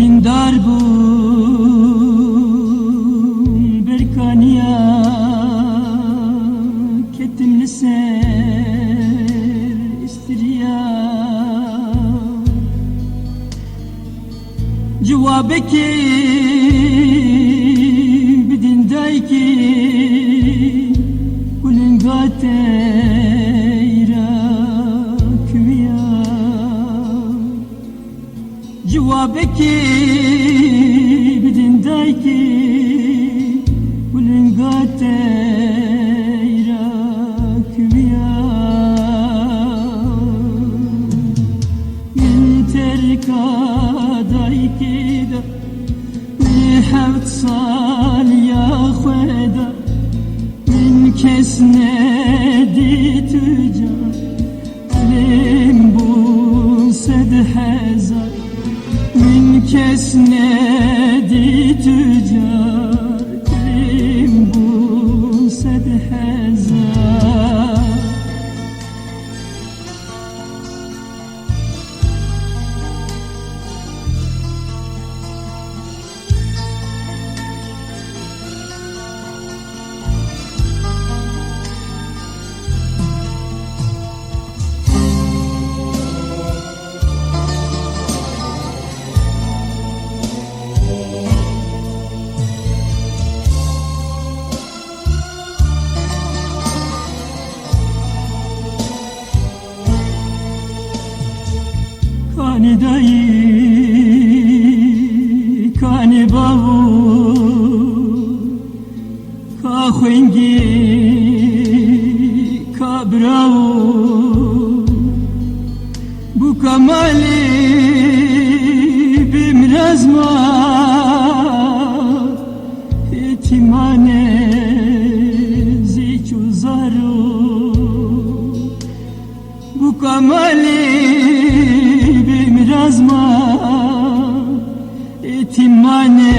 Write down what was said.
dindar bun berkaniya ketim ser istriya cevabeki bidindayki kulingate cevabeki bidindayki ulingate irakviya min terkadayki da min hevt sal ya khweda min kesnedi tücar lim bu sed hazar من كسندي تجار كريم بوسد حزار Kani dayı, kani bavu, ka khwengi, ka bravo, bu kamali bimrazma, etimane zichuzaro, bu kamali Razma etimane